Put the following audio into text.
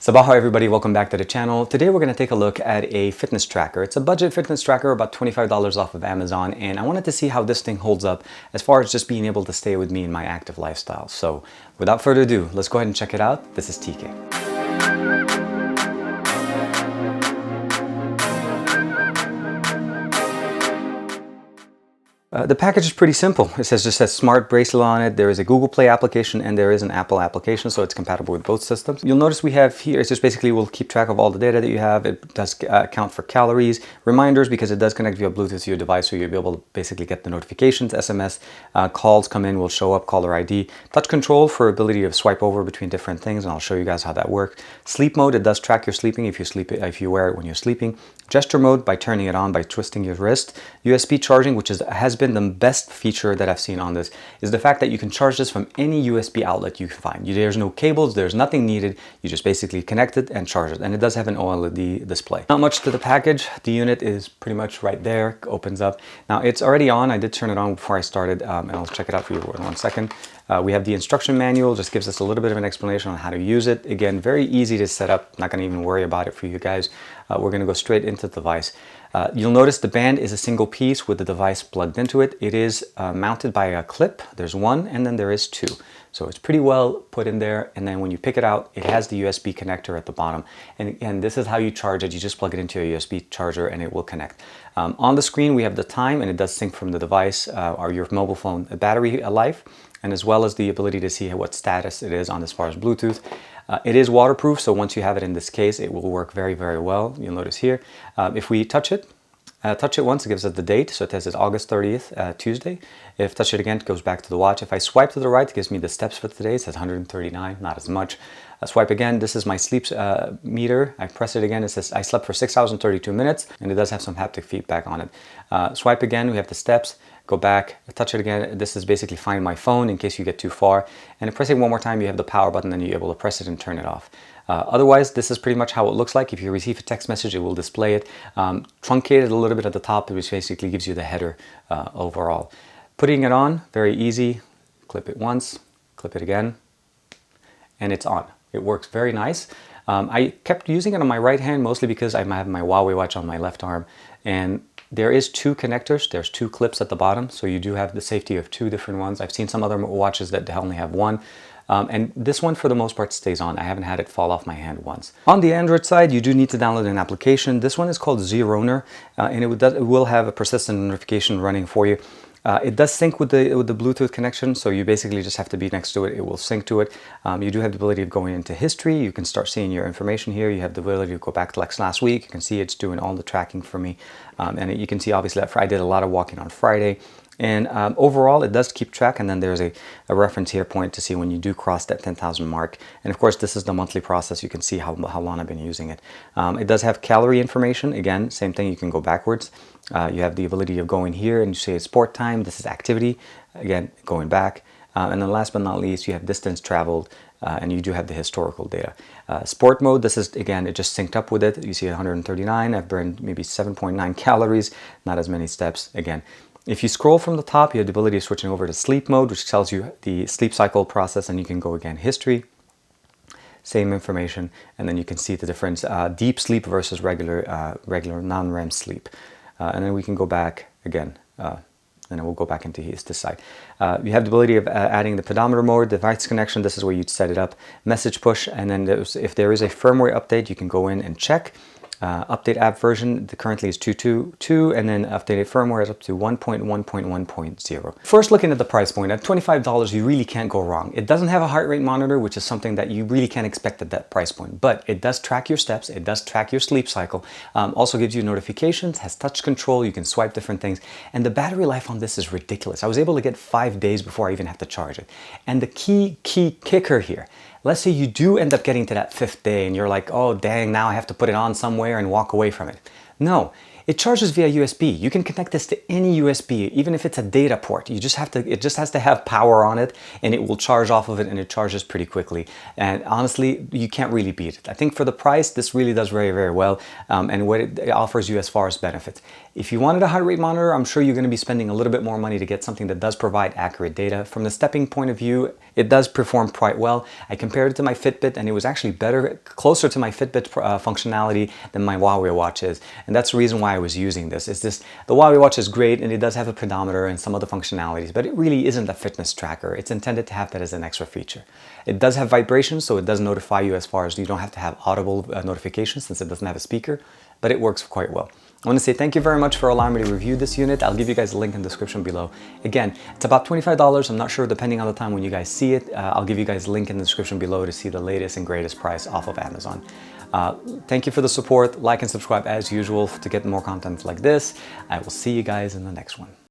Sabaha everybody, welcome back to the channel. Today we're going to take a look at a fitness tracker. It's a budget fitness tracker, about $25 off of Amazon, and I wanted to see how this thing holds up as far as just being able to stay with me in my active lifestyle. So without further ado, let's go ahead and check it out. This is TK. The package is pretty simple. It just says smart bracelet on it. There is a Google Play application and there is an Apple application, so it's compatible with both systems. You'll notice we have here, it's just basically will keep track of all the data that you have. It does count for calories, reminders, because it does connect via Bluetooth to your device, so you'll be able to basically get the notifications, SMS, calls come in, will show up, caller ID. Touch control for ability to swipe over between different things, and I'll show you guys how that works. Sleep mode, it does track your sleeping if you wear it when you're sleeping. Gesture mode, by turning it on by twisting your wrist. USB charging, which has been the best feature that I've seen on this, is the fact that you can charge this from any USB outlet you can find. There's no cables, there's nothing needed. You just basically connect it and charge it. And it does have an OLED display. Not much to the package. The unit is pretty much right there, opens up. Now it's already on. I did turn it on before I started, and I'll check it out for you in 1 second. We have the instruction manual, just gives us a little bit of an explanation on how to use it. Again, very easy to set up. Not going to even worry about it for you guys. We're going to go straight into the device. You'll notice the band is a single piece with the device plugged into it. It is mounted by a clip. There's one and then there is two. So it's pretty well put in there. And then when you pick it out, it has the USB connector at the bottom. And again, this is how you charge it. You just plug it into a USB charger and it will connect. On the screen, we have the time, and it does sync from the device or your mobile phone battery life, and as well as the ability to see what status it is on as far as Bluetooth. It is waterproof, so once you have it in this case, it will work very, very well. You'll notice here, if we touch it once, it gives us the date. So it says it's August 30th, Tuesday. If touch it again, it goes back to the watch. If I swipe to the right, it gives me the steps for today. It says 139, not as much. Swipe again, this is my sleep meter. I press it again, it says I slept for 6 hours and 32 minutes, and it does have some haptic feedback on it. Swipe again, we have the steps. Go back, touch it again. This is basically find my phone in case you get too far. And pressing one more time, you have the power button, then you're able to press it and turn it off. Otherwise, this is pretty much how it looks like. If you receive a text message, it will display it. Truncated a little bit at the top, which basically gives you the header overall. Putting it on, very easy. Clip it once, clip it again, and it's on. It works very nice. I kept using it on my right hand, mostly because I have my Huawei watch on my left arm. And there is two connectors, there's two clips at the bottom, so you do have the safety of two different ones. I've seen some other watches that only have one. And this one, for the most part, stays on. I haven't had it fall off my hand once. On the Android side, you do need to download an application. This one is called Zeroner, and it will have a persistent notification running for you. It does sync with the Bluetooth connection, so you basically just have to be next to it. It will sync to it. You do have the ability of going into history. You can start seeing your information here. You have the ability to go back to like last week. You can see it's doing all the tracking for me. And you can see obviously that I did a lot of walking on Friday. And overall, it does keep track, and then there's a reference here point to see when you do cross that 10,000 mark. And of course, this is the monthly process. You can see how long I've been using it. It does have calorie information. Again, same thing, you can go backwards. You have the ability of going here and you say it's sport time. This is activity. Again, going back. And then last but not least, you have distance traveled, and you do have the historical data. Sport mode, this is, again, it just synced up with it. You see 139. I've burned maybe 7.9 calories, not as many steps. Again, if you scroll from the top, you have the ability of switching over to sleep mode, which tells you the sleep cycle process, and you can go again, history, same information, and then you can see the difference, deep sleep versus regular non-REM sleep. And then we can go back again, and then we'll go back into this side. You have the ability of adding the pedometer mode, device connection, this is where you'd set it up, message push, and then if there is a firmware update, you can go in and check. Update app version currently is 2.2, and then updated firmware is up to 1.1.1.0. First, looking at the price point, at $25, you really can't go wrong. It doesn't have a heart rate monitor, which is something that you really can't expect at that price point, but it does track your steps, it does track your sleep cycle, also gives you notifications, has touch control, you can swipe different things, and the battery life on this is ridiculous. I was able to get 5 days before I even have to charge it. And the key kicker here, let's say you do end up getting to that 5th day and you're like, oh dang, now I have to put it on somewhere and walk away from it. No, It charges via USB. You can connect this to any USB, even if it's a data port. You just have to, it just has to have power on it, and it will charge off of it, and it charges pretty quickly. And honestly, you can't really beat it. I think for the price, this really does very, very well, and what it offers you as far as benefits. If you wanted a heart rate monitor, I'm sure you're going to be spending a little bit more money to get something that does provide accurate data. From the stepping point of view, it does perform quite well. I compared it to my Fitbit, and it was actually better, closer to my Fitbit functionality than my Huawei watch is. And that's the reason why I was using this. It's just, the Huawei watch is great, and it does have a pedometer and some other functionalities, but it really isn't a fitness tracker. It's intended to have that as an extra feature. It does have vibrations, so it does notify you as far as you don't have to have audible notifications since it doesn't have a speaker, but it works quite well. I want to say thank you very much for allowing me to review this unit. I'll give you guys a link in the description below. Again, it's about $25. I'm not sure depending on the time when you guys see it. I'll give you guys a link in the description below to see the latest and greatest price off of Amazon. Thank you for the support. Like and subscribe as usual to get more content like this. I will see you guys in the next one.